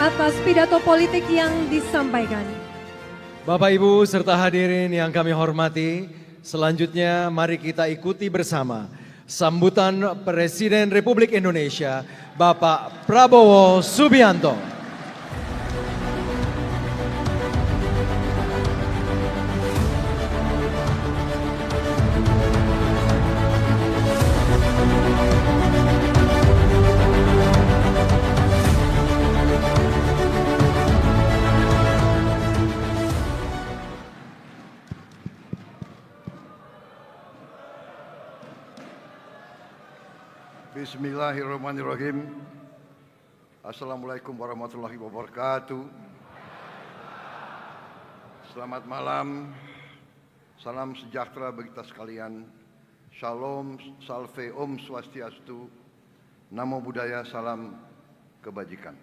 atas pidato politik yang disampaikan. Bapak Ibu serta hadirin yang kami hormati, selanjutnya mari kita ikuti bersama sambutan Presiden Republik Indonesia, Bapak Prabowo Subianto. Bismillahirrahmanirrahim. Assalamualaikum warahmatullahi wabarakatuh. Selamat malam. Salam sejahtera bagi kita sekalian. Shalom, salve, om swastiastu. Namo buddhaya, salam kebajikan.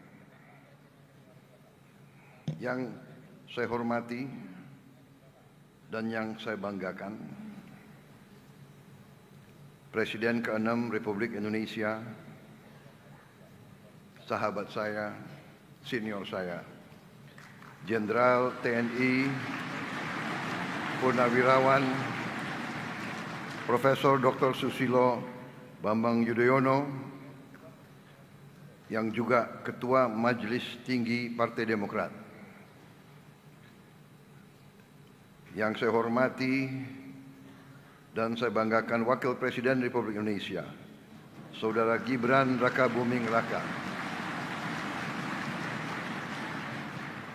Yang saya hormati dan yang saya banggakan, Presiden ke-6 Republik Indonesia, sahabat saya, senior saya, Jenderal TNI Purnawirawan Profesor Dr. Susilo Bambang Yudhoyono, yang juga Ketua Majelis Tinggi Partai Demokrat. Yang saya hormati dan saya banggakan Wakil Presiden Republik Indonesia, Saudara Gibran Rakabuming Raka,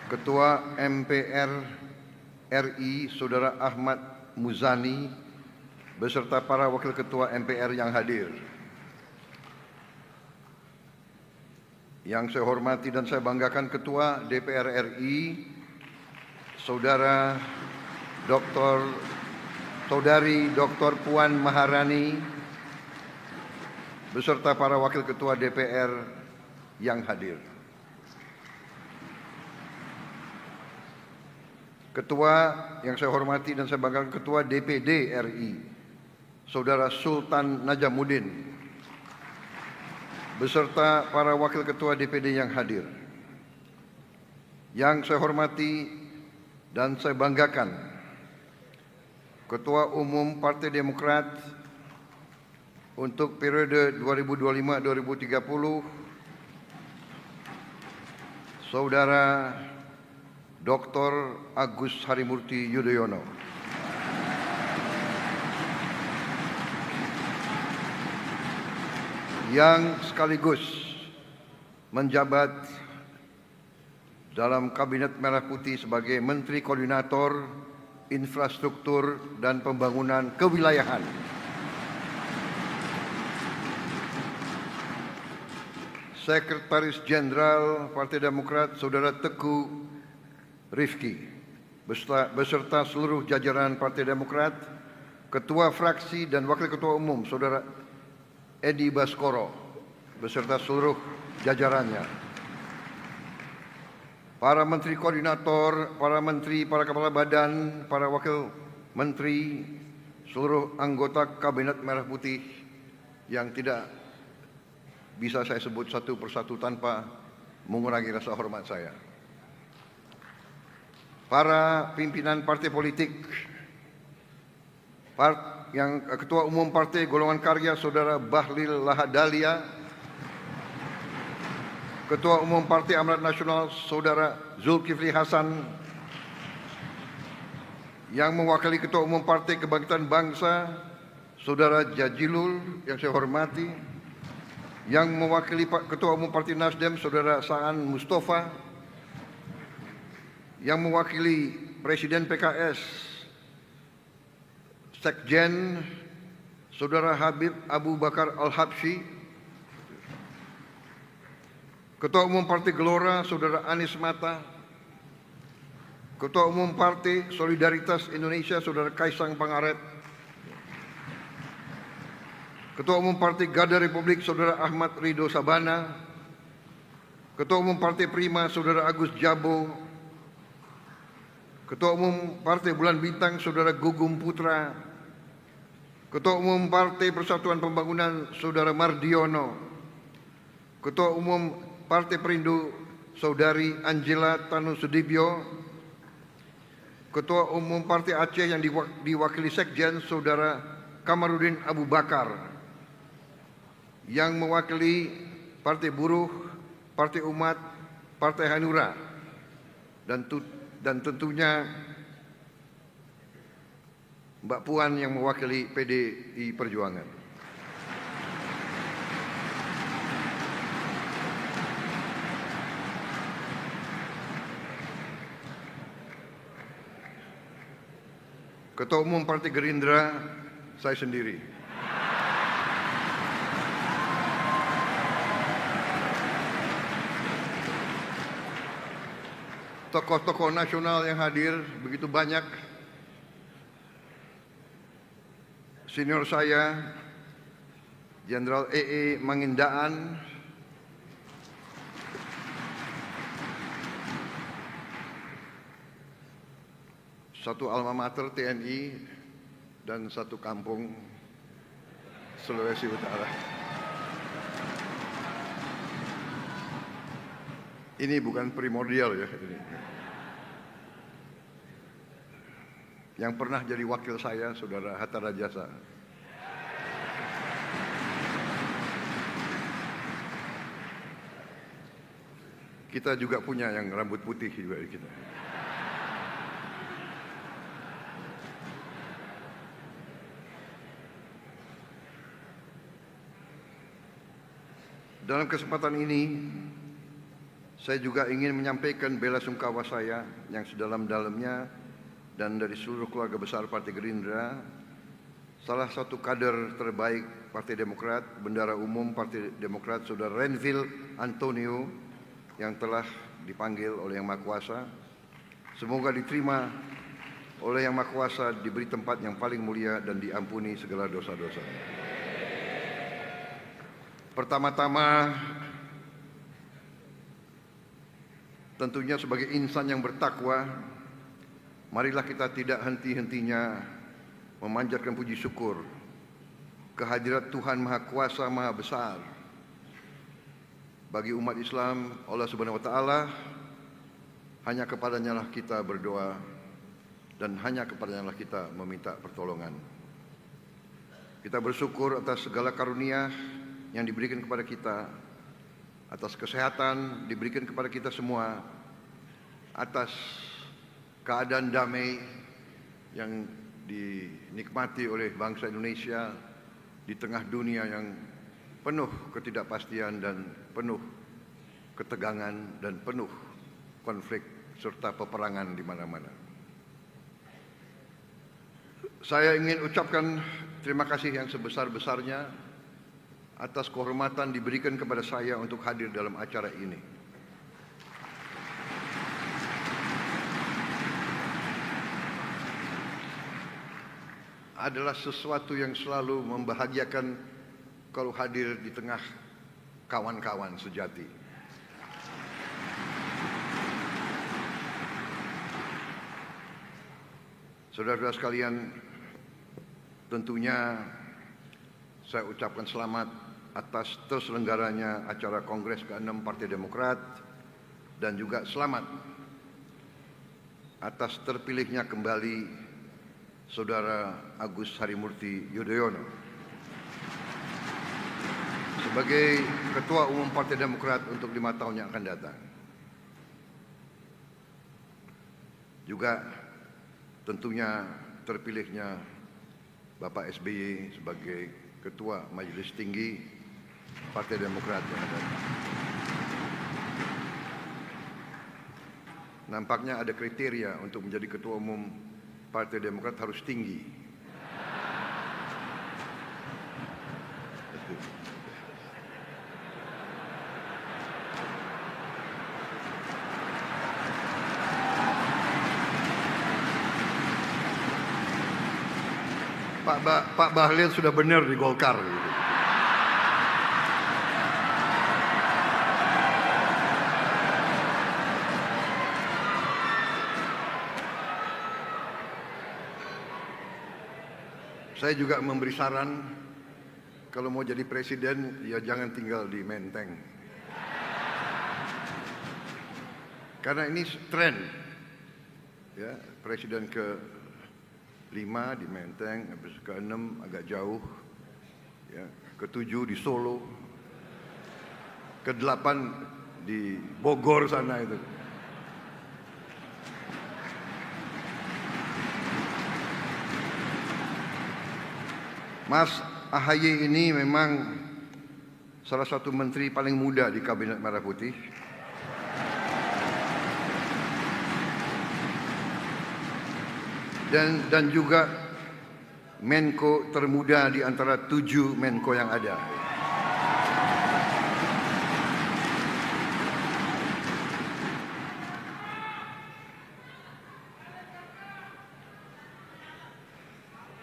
Ketua MPR RI Saudara Ahmad Muzani, beserta para Wakil Ketua MPR yang hadir. Yang saya hormati dan saya banggakan Ketua DPR RI, Saudari Dr. Puan Maharani, beserta para Wakil Ketua DPR yang hadir. Ketua yang saya hormati dan saya banggakan Ketua DPD RI, Saudara Sultan Najamuddin, beserta para Wakil Ketua DPD yang hadir. Yang saya hormati dan saya banggakan Ketua Umum Partai Demokrat untuk periode 2025-2030, Saudara Dr. Agus Harimurti Yudhoyono. Yang sekaligus menjabat dalam Kabinet Merah Putih sebagai Menteri Koordinator Infrastruktur dan Pembangunan Kewilayahan. Sekretaris Jenderal Partai Demokrat Saudara Teguh Rifki, beserta seluruh jajaran Partai Demokrat, Ketua Fraksi dan Wakil Ketua Umum Saudara Edi Baskoro, beserta seluruh jajarannya. Para Menteri Koordinator, para Menteri, para Kepala Badan, para Wakil Menteri, seluruh anggota Kabinet Merah Putih yang tidak bisa saya sebut satu persatu tanpa mengurangi rasa hormat saya. Para pimpinan partai politik, yang Ketua Umum Partai Golongan Karya Saudara Bahlil Lahadalia, Ketua Umum Partai Amanat Nasional Saudara Zulkifli Hasan, yang mewakili Ketua Umum Partai Kebangkitan Bangsa Saudara Jajilul yang saya hormati, yang mewakili Ketua Umum Partai Nasdem Saudara Saan Mustafa, yang mewakili Presiden PKS Sekjen Saudara Habib Abu Bakar Al-Habsyi, Ketua Umum Partai Gelora Saudara Anies Mata, Ketua Umum Partai Solidaritas Indonesia Saudara Kaisang Pangarep, Ketua Umum Partai Garda Republik Saudara Ahmad Ridho Sabana, Ketua Umum Partai Prima Saudara Agus Jabo, Ketua Umum Partai Bulan Bintang Saudara Gugum Putra, Ketua Umum Partai Persatuan Pembangunan Saudara Mardiono, Ketua Umum Partai Perindo Saudari Angela Tanu Sudibyo, Ketua Umum Partai Aceh yang diwakili Sekjen Saudara Kamarudin Abu Bakar, yang mewakili Partai Buruh, Partai Umat, Partai Hanura, dan tentunya Mbak Puan yang mewakili PDI Perjuangan. Ketua Umum Partai Gerindra, saya sendiri. Tokoh-tokoh nasional yang hadir begitu banyak. Senior saya, Jenderal E.E. Mangindaan, satu alma mater TNI dan satu kampung Sulawesi Utara. Ini bukan primordial ya. Yang pernah jadi wakil saya, Saudara Hatta Rajasa. Kita juga punya yang rambut putih juga di kita. Dalam kesempatan ini, saya juga ingin menyampaikan bela sungkawa saya yang sedalam-dalamnya dan dari seluruh keluarga besar Partai Gerindra, salah satu kader terbaik Partai Demokrat, Bendara Umum Partai Demokrat, Saudara Renville Antonio, yang telah dipanggil oleh Yang Maha Kuasa. Semoga diterima oleh Yang Maha Kuasa, diberi tempat yang paling mulia dan diampuni segala dosa-dosa. Pertama-tama, tentunya sebagai insan yang bertakwa, marilah kita tidak henti-hentinya memanjatkan puji syukur kehadirat Tuhan Maha Kuasa, Maha Besar. Bagi umat Islam, Allah Subhanahu wa Ta'ala, hanya kepadanya lah kita berdoa dan hanya kepadanya lah kita meminta pertolongan. Kita bersyukur atas segala karunia yang diberikan kepada kita, atas kesehatan diberikan kepada kita semua, atas keadaan damai yang dinikmati oleh bangsa Indonesia di tengah dunia yang penuh ketidakpastian dan penuh ketegangan dan penuh konflik serta peperangan di mana-mana. Saya ingin ucapkan terima kasih yang sebesar-besarnya atas kehormatan diberikan kepada saya untuk hadir dalam acara ini. Adalah sesuatu yang selalu membahagiakan kalau hadir di tengah kawan-kawan sejati. Saudara-saudara sekalian, tentunya saya ucapkan selamat atas terselenggaranya acara Kongres ke-6 Partai Demokrat dan juga selamat atas terpilihnya kembali Saudara Agus Harimurti Yudhoyono sebagai Ketua Umum Partai Demokrat untuk 5 tahun yang akan datang. Juga tentunya terpilihnya Bapak SBY sebagai Ketua Majelis Tinggi Partai Demokrat yang ada. Nampaknya ada kriteria untuk menjadi Ketua Umum Partai Demokrat harus tinggi. Pak Bahlil sudah benar di Golkar. Gitu. Saya juga memberi saran kalau mau jadi presiden ya jangan tinggal di Menteng. Karena ini tren, ya, presiden ke-5 di Menteng, habis ke-6 agak jauh, ya, ke-7 di Solo, ke-8 di Bogor sana itu. Mas AHY ini memang salah satu menteri paling muda di Kabinet Merah Putih. Dan juga Menko termuda di antara 7 Menko yang ada.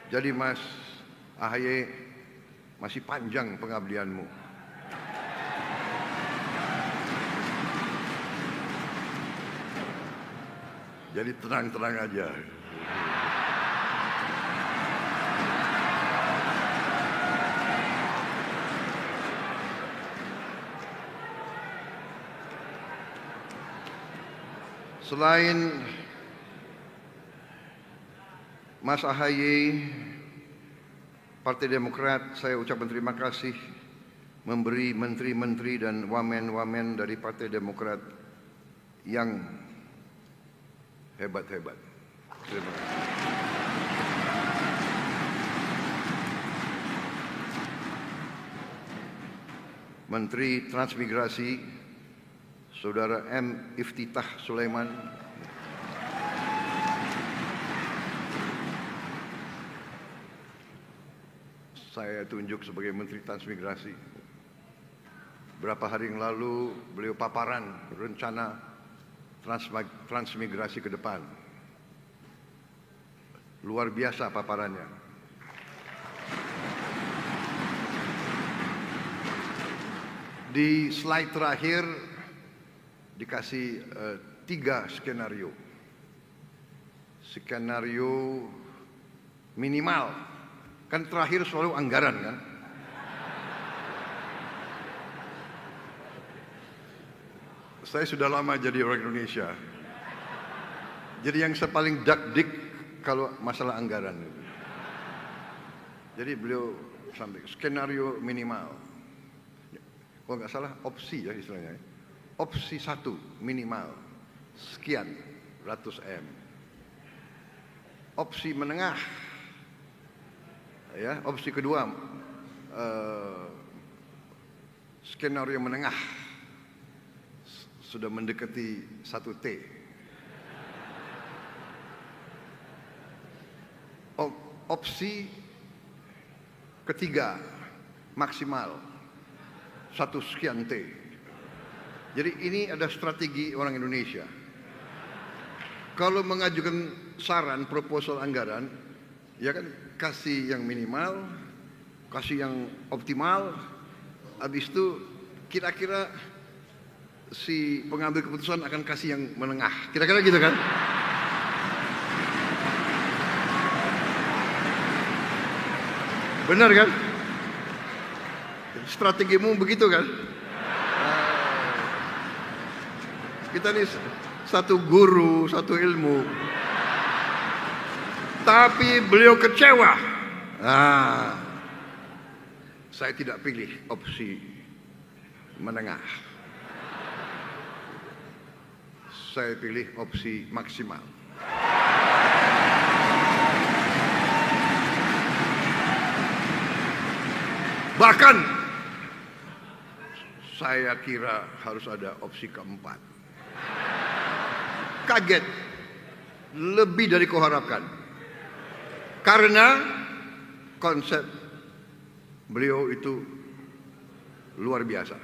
Jadi Mas AHY masih panjang pengabdianmu. Jadi tenang-tenang aja. Selain Mas AHY, Partai Demokrat, saya ucapkan terima kasih memberi menteri-menteri dan wamen-wamen dari Partai Demokrat yang hebat-hebat. Terima kasih. Menteri Transmigrasi, Saudara M. Iftitah Sulaiman. Saya tunjuk sebagai Menteri Transmigrasi. Berapa hari yang lalu beliau paparan rencana transmigrasi ke depan. Luar biasa paparannya. Di slide terakhir dikasih 3 skenario. Skenario minimal, kan terakhir selalu anggaran kan. Saya sudah lama jadi orang Indonesia. Jadi yang saya paling dak-dik kalau masalah anggaran. Jadi beliau sampai skenario minimal. Kalau nggak salah opsi ya istilahnya. Opsi 1 minimal sekian ratus M. Opsi menengah, ya, opsi kedua skenario menengah sudah mendekati 1 T. Opsi ketiga maksimal 1 sekian T. Jadi ini ada strategi orang Indonesia. Kalau mengajukan saran proposal anggaran, ya kan kasih yang minimal, kasih yang optimal, habis itu kira-kira si pengambil keputusan akan kasih yang menengah. Kira-kira gitu kan? Benar kan? Strategimu begitu kan? Kita ini satu guru, satu ilmu. Tapi beliau kecewa. Saya tidak pilih opsi menengah. Saya pilih opsi maksimal. Bahkan saya kira harus ada opsi keempat. Kaget, lebih dari kau harapkan. Karena konsep beliau itu luar biasa.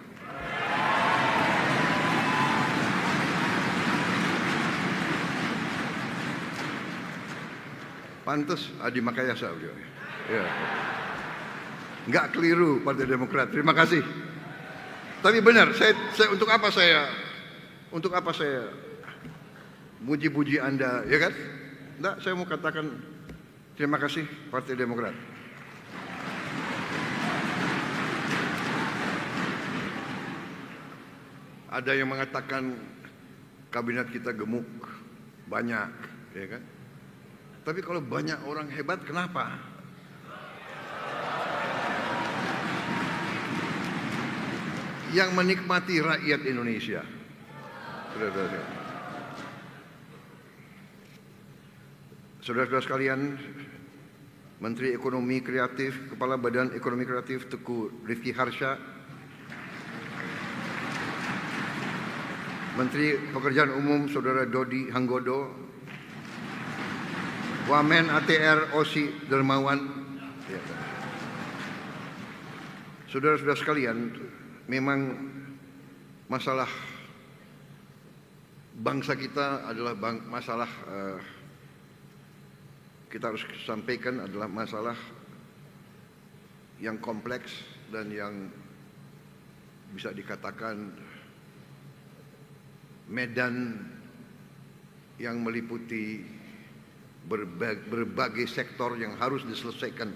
Pantes Adi Makayasa beliau. Ya. Nggak keliru Partai Demokrat. Terima kasih. Tapi benar, saya untuk apa saya muji-puji Anda, ya kan? Enggak, saya mau katakan terima kasih Partai Demokrat. Ada yang mengatakan kabinet kita gemuk, banyak, ya kan? Tapi kalau banyak orang hebat, kenapa? Yang menikmati rakyat Indonesia. Saudara-saudara sekalian, Menteri Ekonomi Kreatif, Kepala Badan Ekonomi Kreatif Teguh Rifki Harsha, Menteri Pekerjaan Umum Saudara Dodi Hanggodo, Wamen ATR Osi Dermawan. Ya. Saudara-saudara sekalian, memang masalah bangsa kita adalah masalah kita harus sampaikan adalah masalah yang kompleks dan yang bisa dikatakan medan yang meliputi berbagai sektor yang harus diselesaikan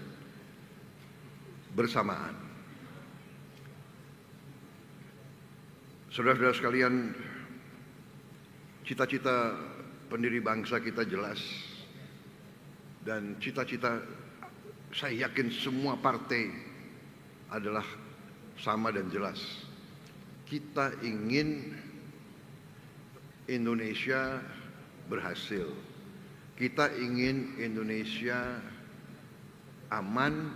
bersamaan. Saudara-saudara sekalian, cita-cita pendiri bangsa kita jelas. Dan cita-cita saya yakin semua partai adalah sama dan jelas. Kita ingin Indonesia berhasil. Kita ingin Indonesia aman,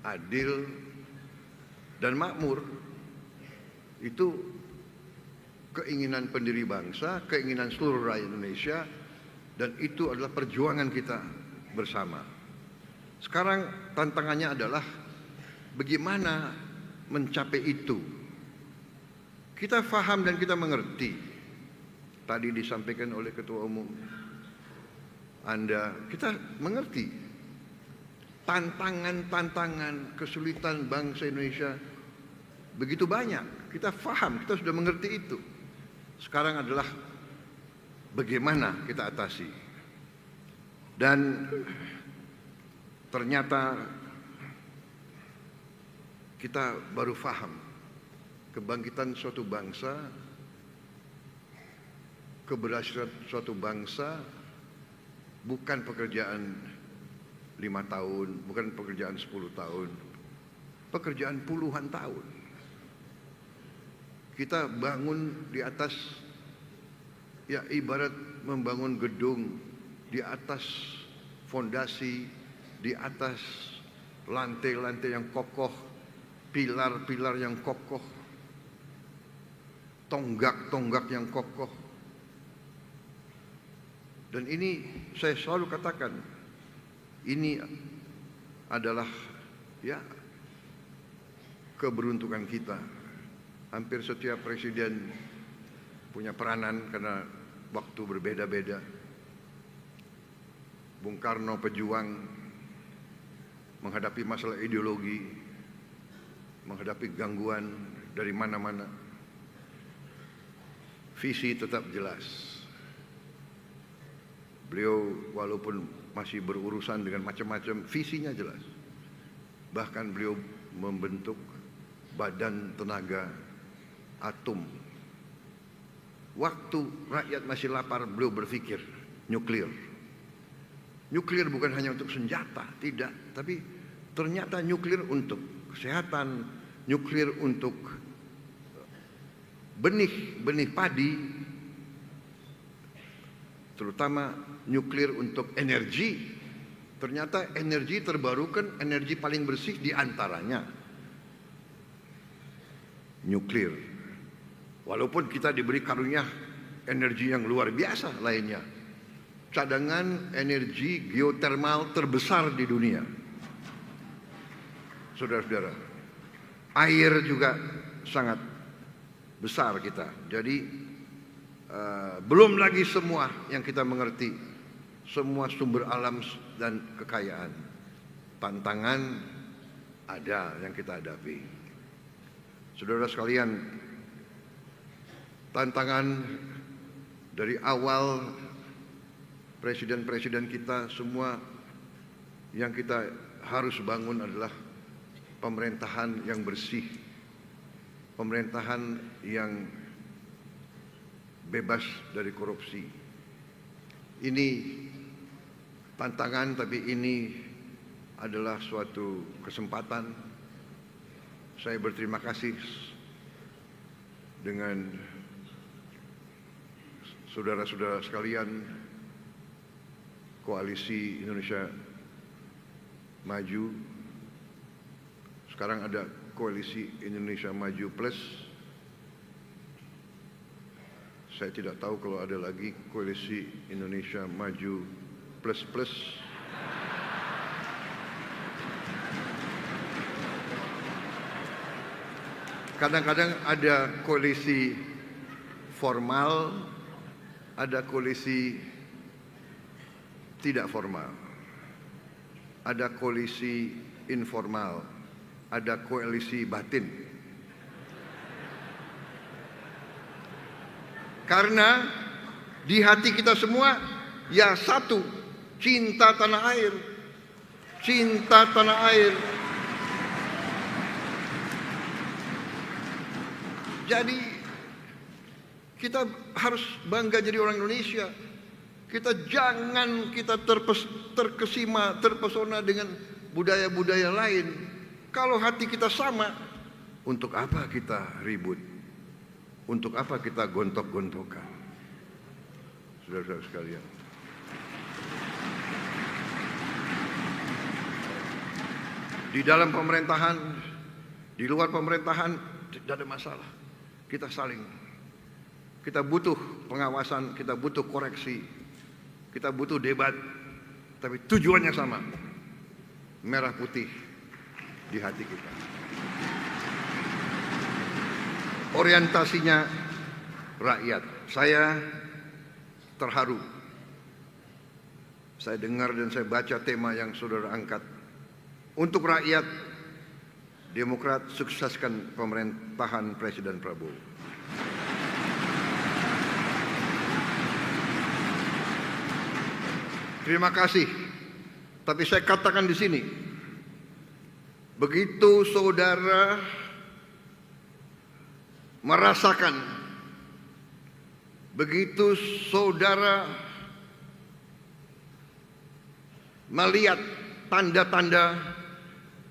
adil, dan makmur. Itu keinginan pendiri bangsa, keinginan seluruh rakyat Indonesia, dan itu adalah perjuangan kita bersama. Sekarang tantangannya adalah bagaimana mencapai itu. Kita faham dan kita mengerti. Tadi disampaikan oleh Ketua Umum Anda, kita mengerti tantangan-tantangan kesulitan bangsa Indonesia begitu banyak. Kita faham, kita sudah mengerti itu. Sekarang adalah bagaimana kita atasi. Dan ternyata kita baru faham kebangkitan suatu bangsa, keberhasilan suatu bangsa bukan pekerjaan 5 tahun, bukan pekerjaan 10 tahun, pekerjaan puluhan tahun. Kita bangun di atas, ya ibarat membangun gedung di atas fondasi, di atas lantai-lantai yang kokoh, pilar-pilar yang kokoh, tonggak-tonggak yang kokoh. Dan ini saya selalu katakan, ini adalah ya keberuntungan kita. Hampir setiap presiden punya peranan karena waktu berbeda-beda. Bung Karno pejuang menghadapi masalah ideologi, menghadapi gangguan dari mana-mana. Visi tetap jelas. Beliau walaupun masih berurusan dengan macam-macam, visinya jelas. Bahkan beliau membentuk Badan Tenaga Atom. Waktu rakyat masih lapar, beliau berpikir nuklir. Nuklir bukan hanya untuk senjata, tidak. Tapi ternyata nuklir untuk kesehatan, nuklir untuk benih padi, terutama nuklir untuk energi. Ternyata energi terbarukan, energi paling bersih diantaranya nuklir. Walaupun kita diberi karunia energi yang luar biasa lainnya. Cadangan energi geotermal terbesar di dunia. Saudara-saudara, air juga sangat besar kita. Jadi belum lagi semua yang kita mengerti, semua sumber alam dan kekayaan. Tantangan ada yang kita hadapi. Saudara sekalian, tantangan dari awal presiden-presiden kita semua yang kita harus bangun adalah pemerintahan yang bersih, pemerintahan yang bebas dari korupsi. Ini tantangan, tapi ini adalah suatu kesempatan. Saya berterima kasih dengan saudara-saudara sekalian, Koalisi Indonesia Maju. Sekarang ada Koalisi Indonesia Maju Plus. Saya tidak tahu kalau ada lagi Koalisi Indonesia Maju Plus Plus. Kadang-kadang ada koalisi formal, ada koalisi tidak formal, ada koalisi informal, ada koalisi batin. Karena di hati kita semua ya satu, cinta tanah air. Cinta tanah air. Jadi kita harus bangga jadi orang Indonesia. Kita terkesima, terpesona dengan budaya-budaya lain. Kalau hati kita sama, untuk apa kita ribut? Untuk apa kita gontok-gontokan? Saudara-saudara sekalian. Di dalam pemerintahan, di luar pemerintahan, tidak ada masalah. Kita butuh pengawasan, kita butuh koreksi, kita butuh debat, tapi tujuannya sama, merah putih di hati kita. Orientasinya rakyat. Saya terharu. Saya dengar dan saya baca tema yang saudara angkat. Untuk rakyat, Demokrat sukseskan pemerintahan Presiden Prabowo. Terima kasih. Tapi saya katakan di sini, begitu saudara merasakan, begitu saudara melihat tanda-tanda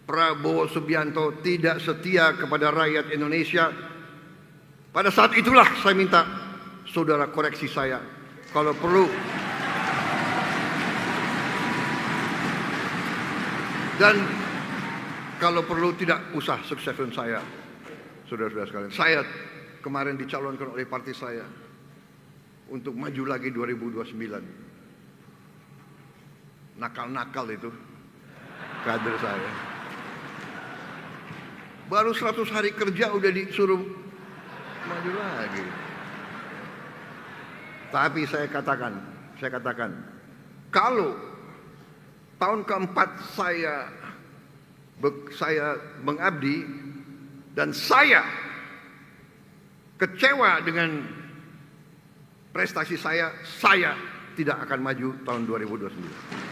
Prabowo Subianto tidak setia kepada rakyat Indonesia, pada saat itulah saya minta saudara koreksi saya. Kalau perlu, dan kalau perlu tidak usah sukseskan saya, saudara-saudara sekalian. Saya kemarin dicalonkan oleh partai saya untuk maju lagi 2029. Nakal-nakal itu kader saya. Baru 100 hari kerja udah disuruh maju lagi. Tapi saya katakan, kalau tahun keempat saya mengabdi dan saya kecewa dengan prestasi saya tidak akan maju tahun 2029.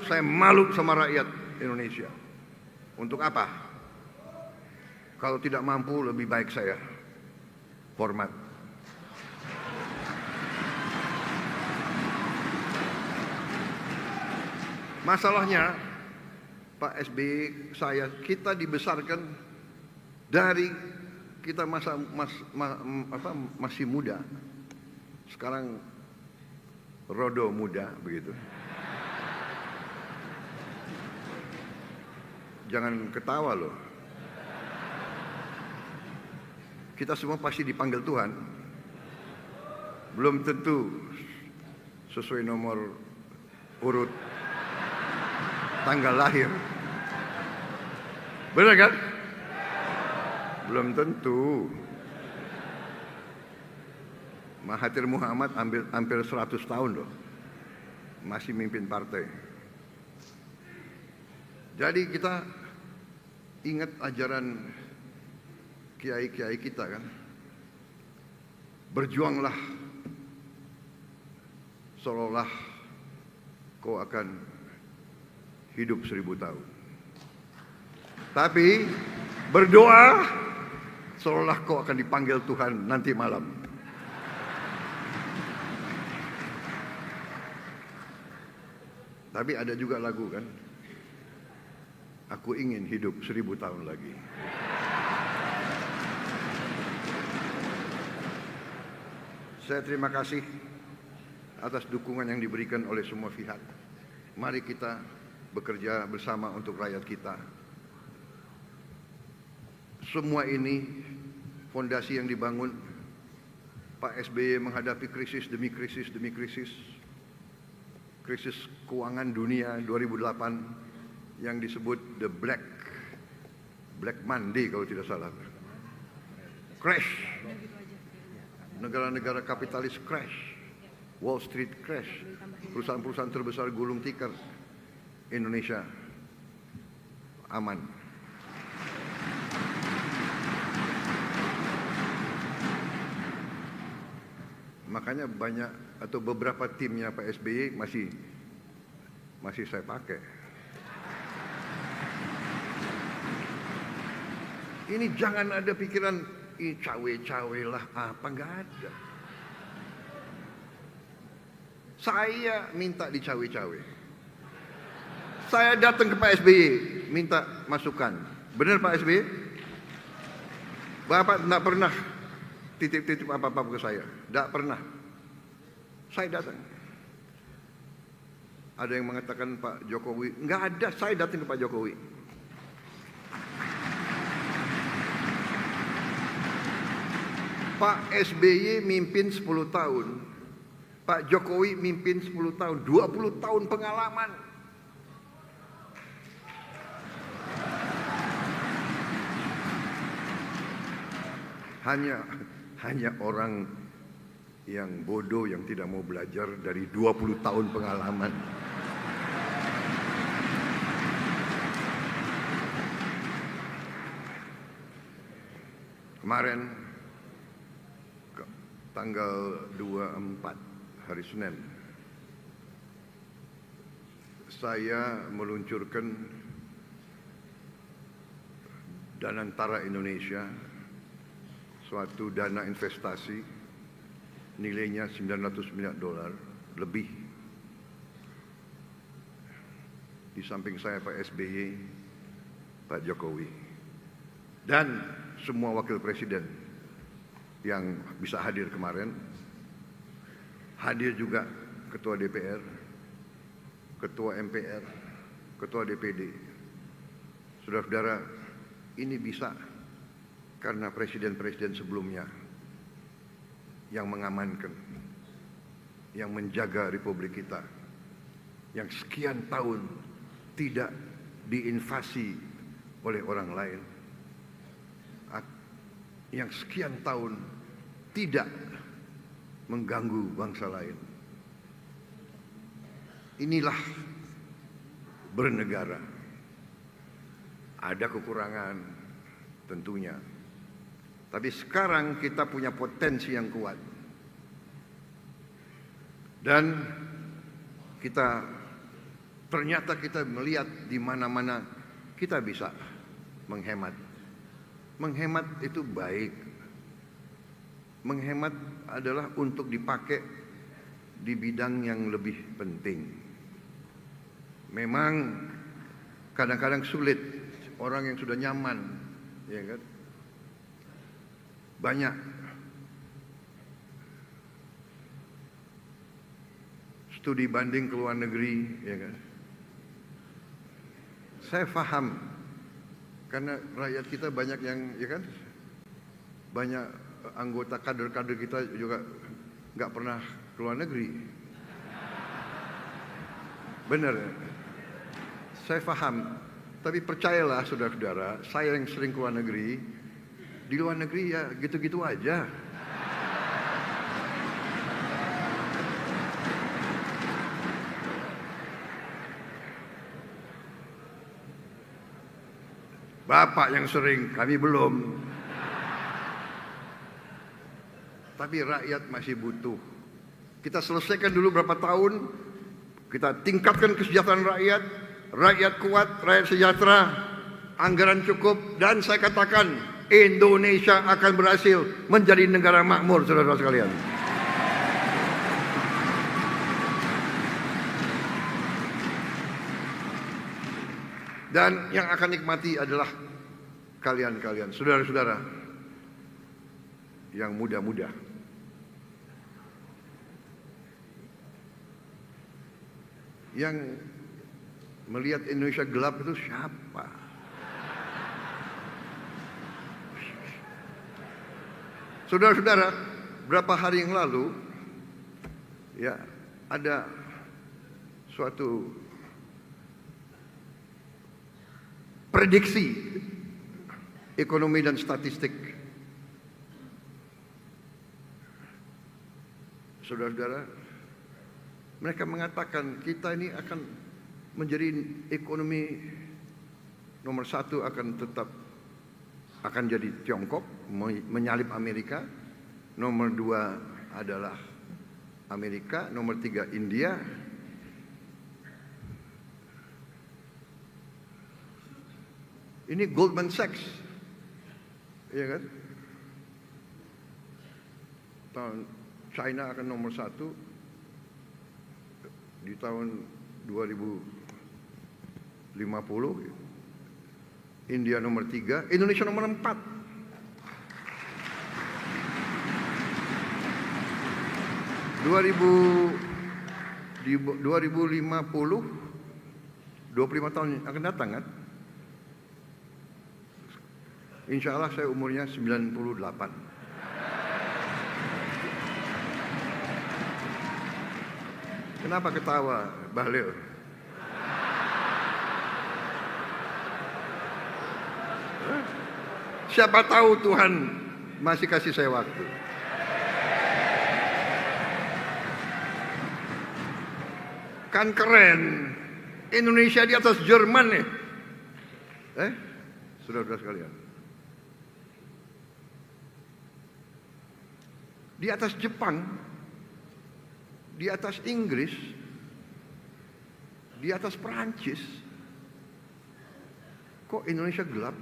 Saya malu sama rakyat Indonesia. Untuk apa? Kalau tidak mampu, lebih baik saya hormat. Masalahnya, Pak SBY, kita dibesarkan dari kita masih muda. Sekarang rodo muda begitu. Jangan ketawa loh. Kita semua pasti dipanggil Tuhan. Belum tentu sesuai nomor urut tanggal lahir. Benar kan? Belum tentu. Mahathir Muhammad hampir 100 tahun loh. Masih mimpin partai. Jadi kita ingat ajaran kiai-kiai kita kan. Berjuanglah seolah kau akan hidup 1000 tahun. Tapi berdoa seolah kau akan dipanggil Tuhan nanti malam. Tapi ada juga lagu kan, aku ingin hidup 1000 tahun lagi. Saya terima kasih atas dukungan yang diberikan oleh semua pihak. Mari kita bekerja bersama untuk rakyat kita. Semua ini fondasi yang dibangun Pak SBY menghadapi krisis demi krisis demi krisis. Krisis keuangan dunia 2008 yang disebut the Black Monday kalau tidak salah. Crash. Negara-negara kapitalis crash. Wall Street crash. Perusahaan-perusahaan terbesar gulung tikar. Indonesia aman. Makanya banyak atau beberapa timnya Pak SBY masih saya pakai. Ini jangan ada pikiran cawe-cawe lah apa, nggak ada. Saya minta dicawe-cawe. Saya datang ke Pak SBY minta masukan. Benar Pak SBY? Bapak tidak pernah titip-titip apa-apa ke saya. Tidak pernah. Saya datang. Ada yang mengatakan Pak Jokowi. Enggak ada, saya datang ke Pak Jokowi. Pak SBY mimpin 10 tahun. Pak Jokowi mimpin 10 tahun. 20 tahun pengalaman. Hanya orang yang bodoh yang tidak mau belajar dari 20 tahun pengalaman. Kemarin tanggal 24 hari Senin saya meluncurkan Danantara Indonesia, suatu dana investasi nilainya $900 miliar lebih. Di samping saya Pak SBY, Pak Jokowi, dan semua wakil presiden yang bisa hadir kemarin. Hadir juga Ketua DPR, Ketua MPR, Ketua DPD. Saudara-saudara, ini bisa karena presiden-presiden sebelumnya yang mengamankan, yang menjaga Republik kita, yang sekian tahun tidak diinvasi oleh orang lain, yang sekian tahun tidak mengganggu bangsa lain. Inilah bernegara. Ada kekurangan tentunya. Tapi sekarang kita punya potensi yang kuat. Dan ternyata kita melihat di mana-mana kita bisa menghemat. Menghemat itu baik. Menghemat adalah untuk dipakai di bidang yang lebih penting. Memang kadang-kadang sulit orang yang sudah nyaman, ya kan? Banyak studi banding ke luar negeri, ya kan? Saya paham karena rakyat kita banyak yang, ya kan? Banyak anggota kader-kader kita juga nggak pernah ke luar negeri. Benar, saya paham. Tapi percayalah saudara-saudara, saya yang sering ke luar negeri, di luar negeri ya gitu-gitu aja. Bapak yang sering, kami belum. Tapi rakyat masih butuh. Kita selesaikan dulu berapa tahun, kita tingkatkan kesejahteraan rakyat, rakyat kuat, rakyat sejahtera, anggaran cukup, dan saya katakan Indonesia akan berhasil menjadi negara makmur, saudara-saudara sekalian. Dan yang akan nikmati adalah kalian-kalian, saudara-saudara yang muda-muda. Yang melihat Indonesia gelap itu siapa? Saudara-saudara, berapa hari yang lalu ya ada suatu prediksi ekonomi dan statistik. Saudara-saudara, mereka mengatakan kita ini akan menjadi ekonomi nomor satu, akan tetap akan jadi Tiongkok, menyalip Amerika. Nomor dua adalah Amerika, nomor tiga India. Ini Goldman Sachs, iya kan? China akan nomor satu di tahun 2050, India nomor 3, Indonesia nomor 4. Di 2050, 25 tahun akan datang kan? Insya Allah saya umurnya 98. Kenapa ketawa, Bahlil? Siapa tahu Tuhan masih kasih saya waktu. Kan keren, Indonesia di atas Jerman nih. Saudara-saudara sekalian, di atas Jepang, di atas Inggris, di atas Perancis. Kok Indonesia gelap?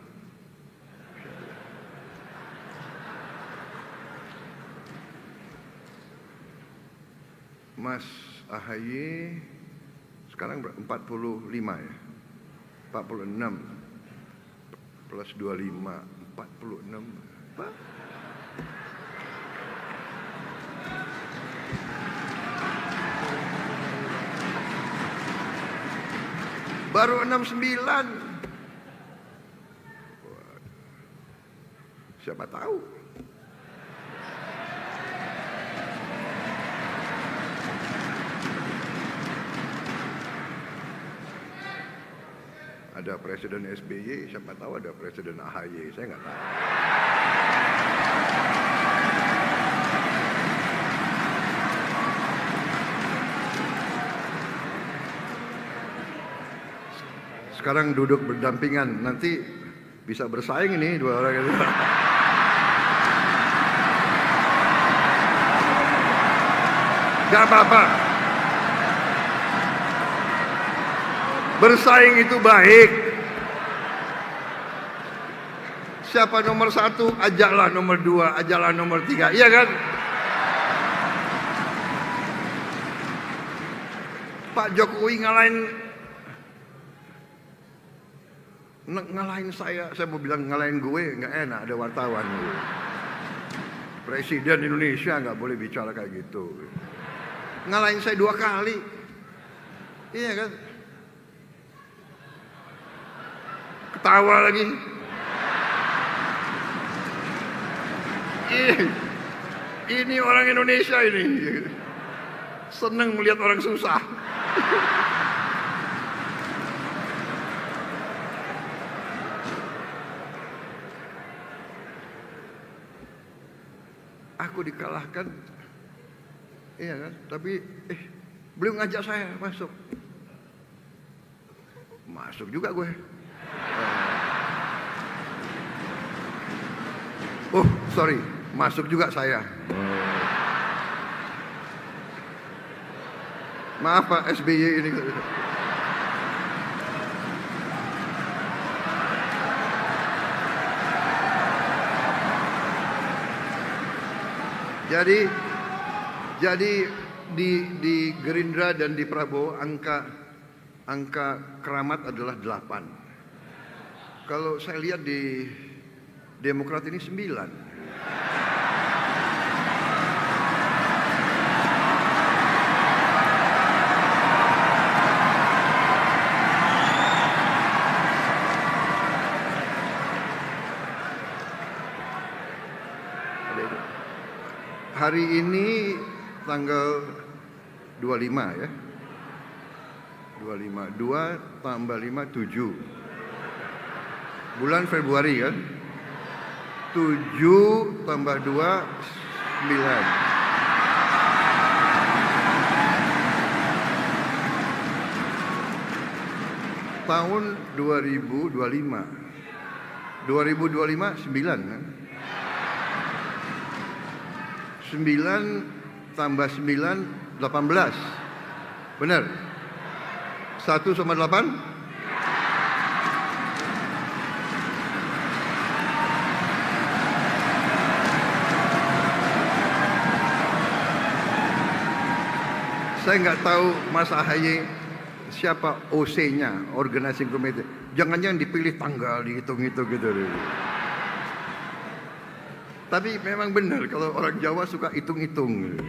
Mas AHY sekarang 45 ya, 46 plus 25, 46 apa? Baru 69. Siapa tahu? Ada Presiden SBY, siapa tahu ada Presiden AHY, saya nggak tahu. Sekarang duduk berdampingan, nanti bisa bersaing ini dua orang itu. Gak apa-apa. Bersaing itu baik. Siapa nomor satu, ajaklah nomor dua, ajaklah nomor tiga, iya kan? Pak Jokowi ngalahin saya mau bilang ngalahin gue, nggak enak, ada wartawan. Presiden Indonesia nggak boleh bicara kayak gitu. Ngalahin saya 2 kali, iya kan? Ketawa lagi. Ini orang Indonesia ini seneng melihat orang susah. Aku dikalahkan, iya kan? Tapi beliau ngajak saya masuk juga gue. Oh sorry, masuk juga saya. Maaf Pak SBY ini. Jadi di Gerindra dan di Prabowo angka keramat adalah 8. Kalau saya lihat di Demokrat ini 9. Hari ini tanggal 25 ya. 25. 2 tambah 5 7. Bulan Februari kan. 7 tambah 2 9. Tahun 2025. 2025 9 kan. 9 tambah 9 18. Benar? 1 sama 8? Saya nggak tahu Mas AHY siapa OC-nya, Organizing Committee. Jangan-jangan dipilih tanggal, dihitung-hitung gitu. Tapi memang benar kalau orang Jawa suka hitung-hitung.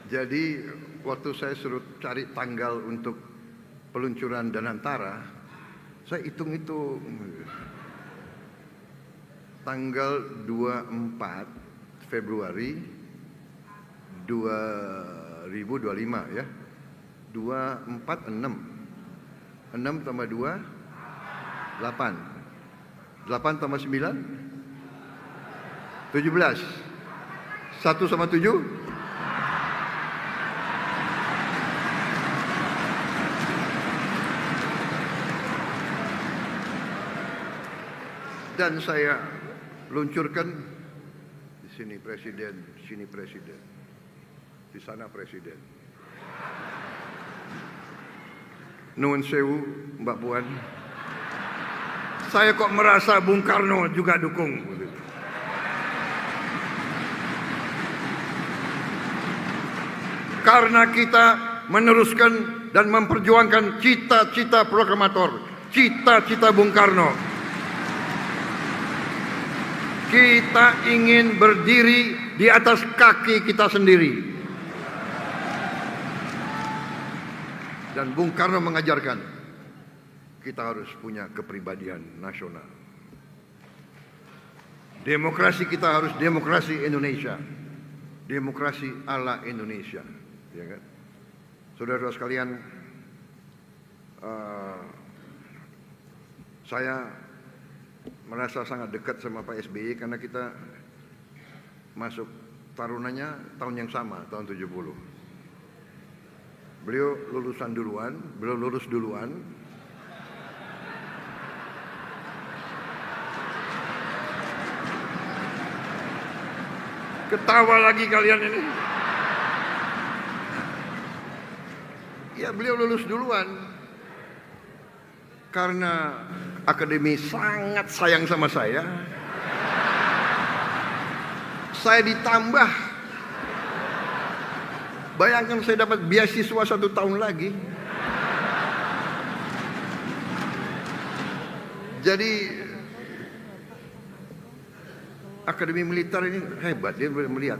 Jadi waktu saya suruh cari tanggal untuk peluncuran Danantara, saya hitung-hitung. Tanggal 24 Februari 2025 ya. 24 6. 6 tambah 2 8. 8 tambah 9 17. 1 sama 7? Dan saya luncurkan di sini presiden, di sana presiden. Nuwun sewu, Mbak Puan. Saya kok merasa Bung Karno juga dukung. Karena kita meneruskan dan memperjuangkan cita-cita proklamator, cita-cita Bung Karno. Kita ingin berdiri di atas kaki kita sendiri. Dan Bung Karno mengajarkan kita harus punya kepribadian nasional. Demokrasi kita harus demokrasi Indonesia. Demokrasi ala Indonesia. Ya kan? Saudara-saudara sekalian, saya merasa sangat dekat sama Pak SBY karena kita masuk tarunanya tahun yang sama, tahun 70. Beliau lulusan duluan, beliau lulus duluan. Ketawa lagi kalian ini. Ya, beliau lulus duluan. Karena akademi sangat sayang sama saya ditambah. Bayangkan saya dapat beasiswa 1 tahun lagi. Jadi akademi militer ini hebat, dia melihat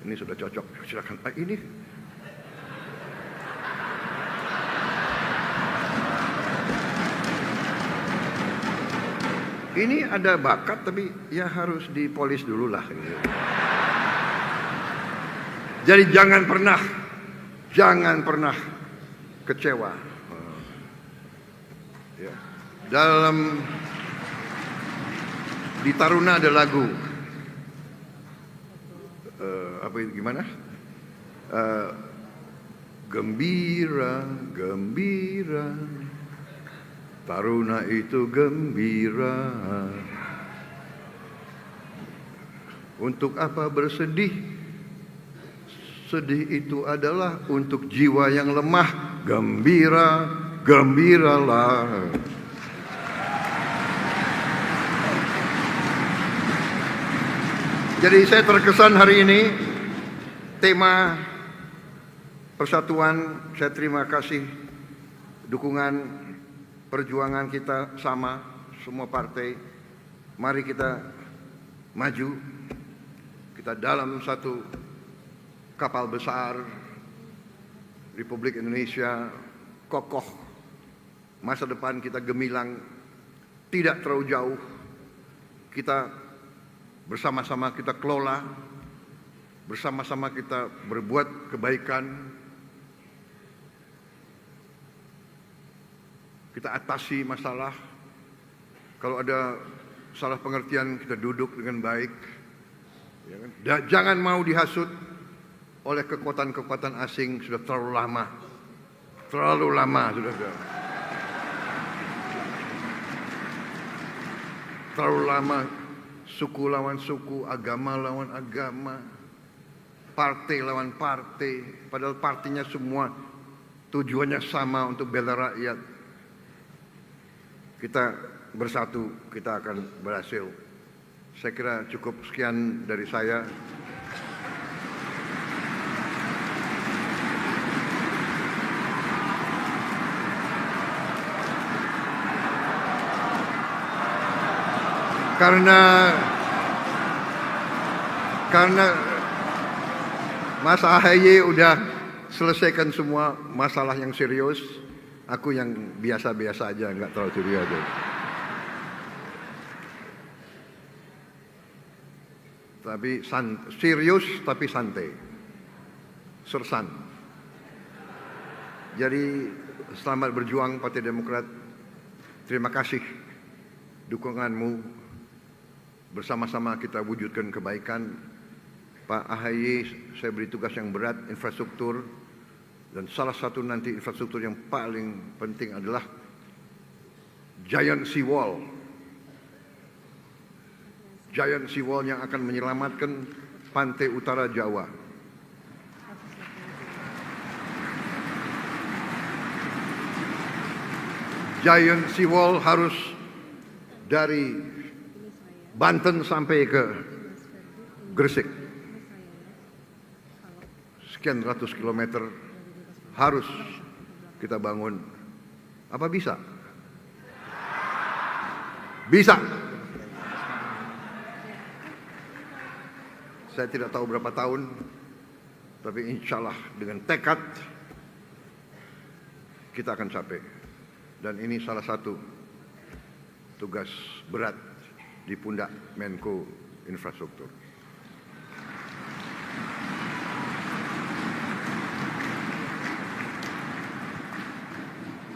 ini sudah cocok, silakan ini. Ini ada bakat tapi ya harus dipolis dulu lah. Jadi jangan pernah kecewa. Ya. Dalam di Taruna ada lagu apa itu gimana? Gembira, gembira, Taruna itu gembira. Untuk apa bersedih? Sedih itu adalah untuk jiwa yang lemah. Gembira, gembiralah. Jadi saya terkesan hari ini tema persatuan. Saya terima kasih dukungan perjuangan kita sama semua partai. Mari kita maju, kita dalam satu kapal besar Republik Indonesia kokoh, masa depan kita gemilang, tidak terlalu jauh. Kita bersama-sama kita kelola, bersama-sama kita berbuat kebaikan, kita atasi masalah. Kalau ada salah pengertian, kita duduk dengan baik. Ya kan? Jangan mau dihasut oleh kekuatan-kekuatan asing. Sudah terlalu lama sudah. Terlalu lama, suku lawan suku, agama lawan agama, partai lawan partai. Padahal partainya semua tujuannya sama, untuk bela rakyat. Kita bersatu, kita akan berhasil. Saya kira cukup sekian dari saya. Karena Mas AHY udah selesaikan semua masalah yang serius, aku yang biasa-biasa aja, nggak terlalu serius aja. Tapi serius tapi santai, sersan. Jadi selamat berjuang Partai Demokrat. Terima kasih dukunganmu. Bersama-sama kita wujudkan kebaikan. Pak AHY, saya beri tugas yang berat, infrastruktur. Dan salah satu nanti infrastruktur yang paling penting adalah Giant Sea Wall. Giant Sea Wall yang akan menyelamatkan pantai utara Jawa. Giant Sea Wall harus dari Banten sampai ke Gresik. Sekian ratus kilometer harus kita bangun. Apa bisa? Bisa. Saya tidak tahu berapa tahun, tapi insya Allah dengan tekad kita akan capai. Dan ini salah satu tugas berat di pundak Menko Infrastruktur.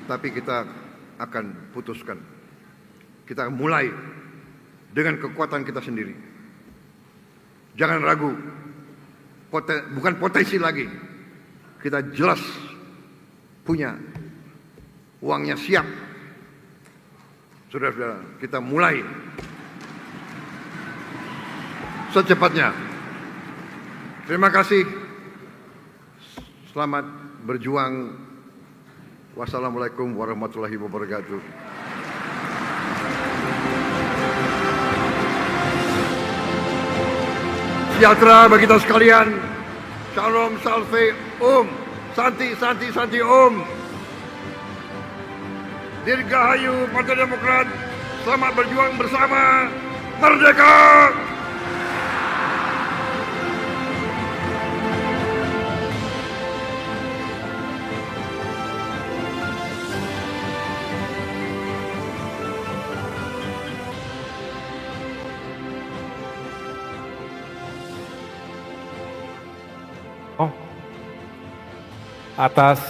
Tapi kita akan putuskan. Kita mulai dengan kekuatan kita sendiri. Jangan ragu. Bukan potensi lagi. Kita jelas punya uangnya, siap. Saudara-saudara, kita mulai secepatnya. Terima kasih. Selamat berjuang. Wassalamualaikum warahmatullahi wabarakatuh. Sejahtera bagi kita sekalian. Shalom, salve, santi, santi, santi, Dirgahayu Partai Demokrat. Selamat berjuang bersama. Merdeka! Atas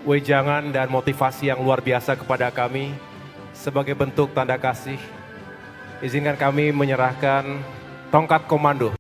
wejangan dan motivasi yang luar biasa kepada kami, sebagai bentuk tanda kasih, izinkan kami menyerahkan tongkat komando